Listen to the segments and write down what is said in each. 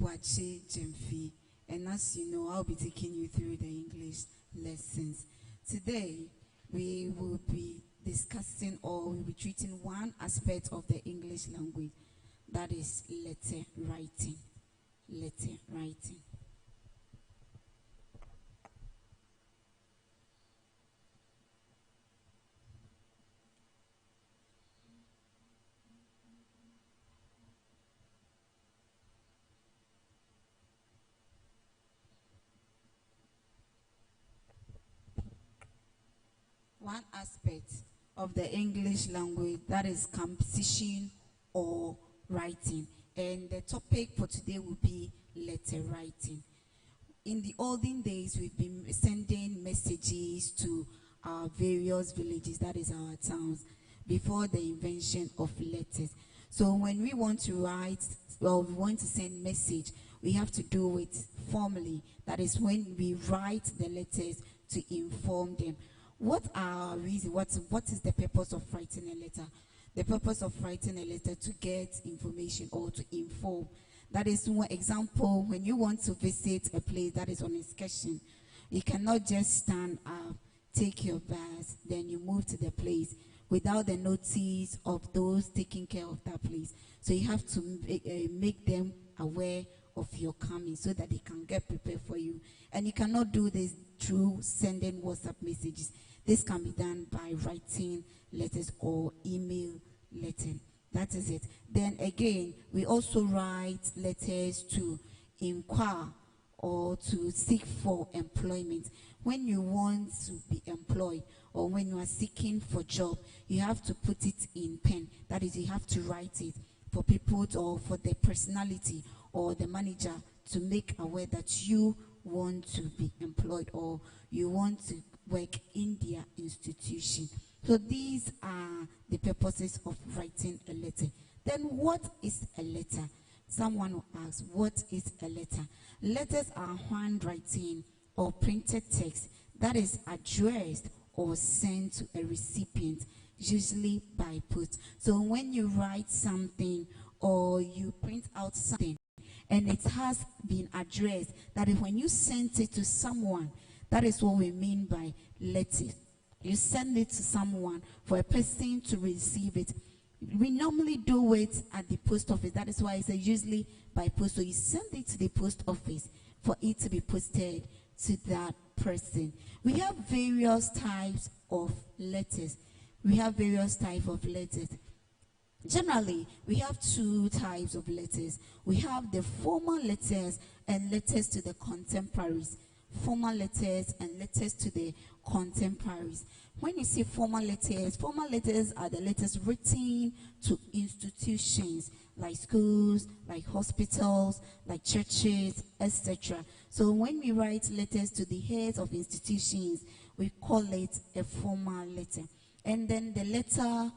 Boache Jemfi, and as you know, I'll be taking you through the English lessons. Today, we will be discussing or we'll be treating one aspect of the English language, that is letter writing. Letter writing. One aspect of the English language, that is composition or writing. And the topic for today will be letter writing. In the olden days, we've been sending messages to our various villages, that is our towns, before the invention of letters. So when we want to write or we want to send message, we have to do it formally. That is when we write the letters to inform them. What are reason? What is the purpose of writing a letter? The purpose of writing a letter to get information or to inform. That is one example. When you want to visit a place that is on excursion, you cannot just stand up, take your bath, then you move to the place without the notice of those taking care of that place. So you have to make them aware of your coming so that they can get prepared for you. And you cannot do this through sending WhatsApp messages. This can be done by writing letters or email letter. That is it. Then again, we also write letters to inquire or to seek for employment. When you want to be employed or when you are seeking for job, you have to put it in pen. That is, you have to write it for people or for the personality or the manager to make aware that you want to be employed or you want to work in their institution. So these are the purposes of writing a letter. Then what is a letter? Someone will ask, what is a letter? Letters are handwriting or printed text that is addressed or sent to a recipient, usually by post. So when you write something or you print out something and it has been addressed, that is when you send it to someone, that is what we mean by letters. You send it to someone for a person to receive it. We normally do it at the post office. That is why it's usually by post. So you send it to the post office for it to be posted to that person. We have various types of letters. Generally, we have two types of letters. We have the formal letters and letters to the contemporaries. Formal letters and letters to the contemporaries. When you say formal letters are the letters written to institutions like schools, like hospitals, like churches, etc. So when we write letters to the heads of institutions, we call it a formal letter. And then the letter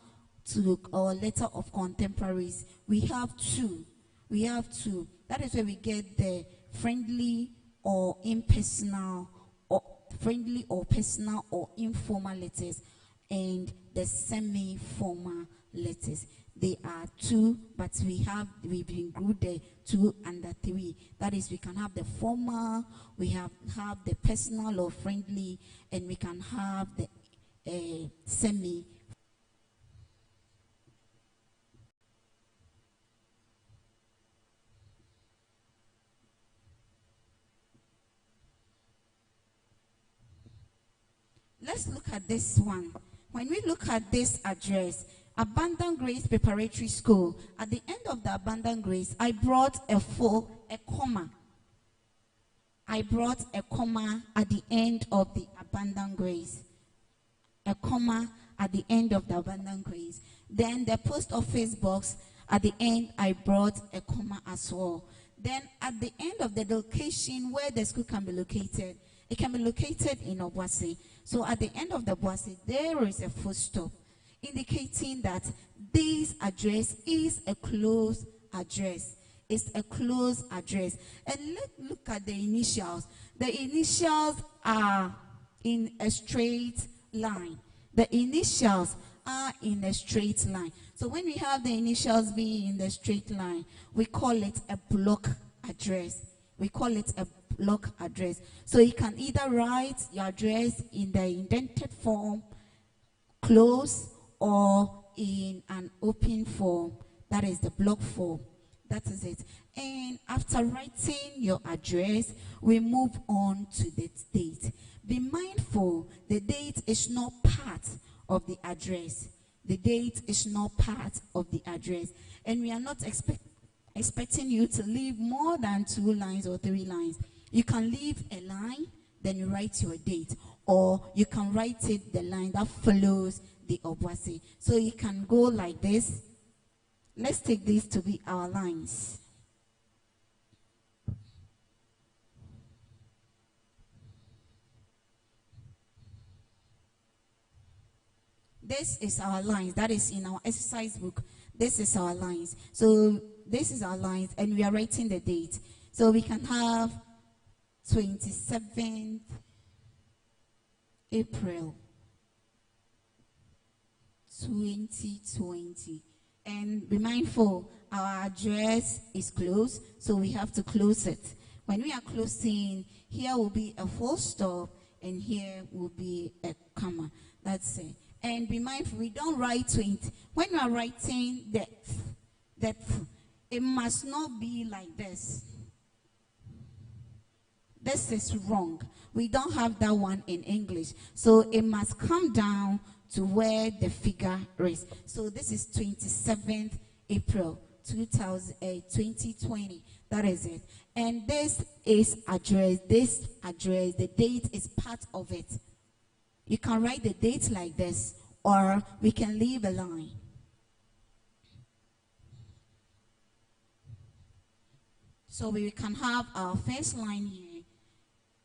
to or letter of contemporaries, we have two. That is where we get the friendly or impersonal or friendly or personal or informal letters and the semi-formal letters. They are two, but we've included the 2 and the 3. That is, we can have the formal, we have the personal or friendly, and we can have the semi. Let's look at this one. When we look at this address, Abundant Grace Preparatory School, at the end of the Abundant Grace, I brought a comma. I brought a comma at the end of the Abundant Grace. A comma at the end of the Abundant Grace. Then the post office box, at the end, I brought a comma as well. Then at the end of the location where the school can be located, it can be located in Obuasi. So at the end of the Obuasi, there is a full stop, indicating that this address is a closed address. It's a closed address. And let's look at the initials. The initials are in a straight line. The initials are in a straight line. So when we have the initials being in the straight line, we call it a block address. We call it a block address. So you can either write your address in the indented form, close, or in an open form. That is the block form. That is it. And after writing your address, we move on to the date. Be mindful, the date is not part of the address. The date is not part of the address. And we are not expecting you to leave more than 2 lines or 3 lines. You can leave a line, then you write your date. Or you can write it the line that follows the Obuasi. So you can go like this. Let's take these to be our lines. This is our lines. That is in our exercise book. This is our lines. So this is our lines, and we are writing the date. So we can have 27th April 2020. And be mindful, our address is closed, so we have to close it. When we are closing, here will be a full stop, and here will be a comma. That's it. And be mindful, we don't write 20. When you are writing that, it must not be like this. This is wrong. We don't have that one in English. So it must come down to where the figure is. So this is 27th April 2020. That is it. And this is address. This address, the date is part of it. You can write the date like this, or we can leave a line. So we can have our first line here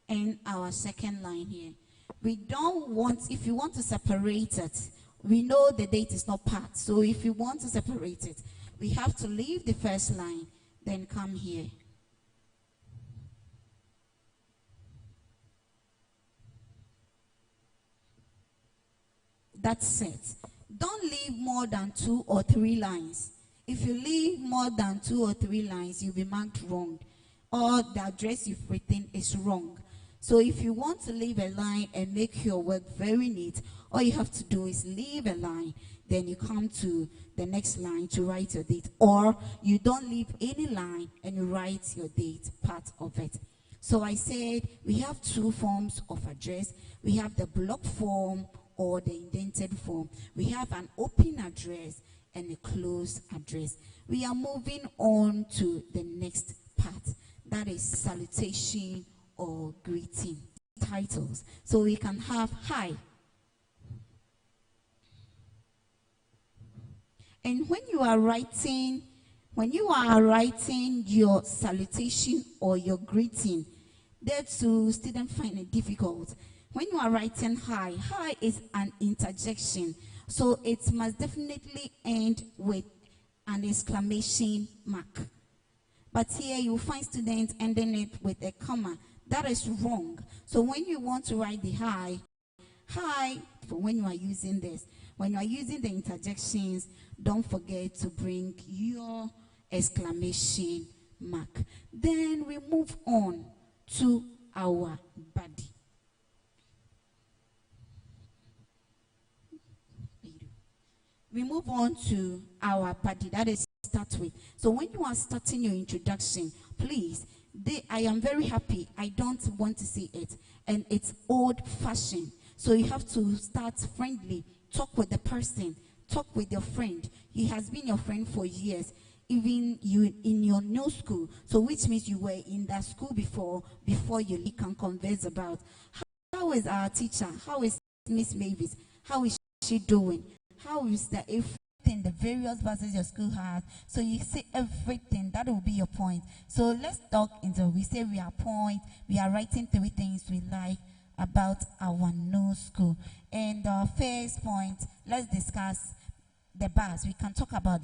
and our second line here. We don't want, if you want to separate it, we know the date is not part. So if you want to separate it, we have to leave the first line, then come here. That's it. Don't leave more than 2 or 3 lines. If you leave more than 2 or 3 lines, you'll be marked wrong, or the address you've written is wrong. So if you want to leave a line and make your work very neat, all you have to do is leave a line, then you come to the next line to write your date. Or you don't leave any line and you write your date, part of it. So I said we have 2 forms of address. We have the block form or the indented form. We have an open address and a closed address. We are moving on to the next part. That is salutation or greeting. Titles. So we can have hi. And when you are writing your salutation or your greeting, that too students find it difficult. When you are writing hi, hi is an interjection. So it must definitely end with an exclamation mark. But here you find students ending it with a comma. That is wrong. So when you want to write the hi, for when you are using this, when you are using the interjections, don't forget to bring your exclamation mark. Then we move on to our body. We move on to our body. That is start with. So when you are starting your introduction, please, I am very happy. I don't want to see it. And it's old-fashioned. So you have to start friendly. Talk with the person. Talk with your friend. He has been your friend for years. Even you in your new school. So which means you were in that school before you can converse about. How is our teacher? How is Miss Mavis? How is she doing? How is the everything, the various verses your school has? So you say everything, that will be your point. So let's talk into, we say we are writing 3 things we like about our new school. And first point, let's discuss the bus. We can talk about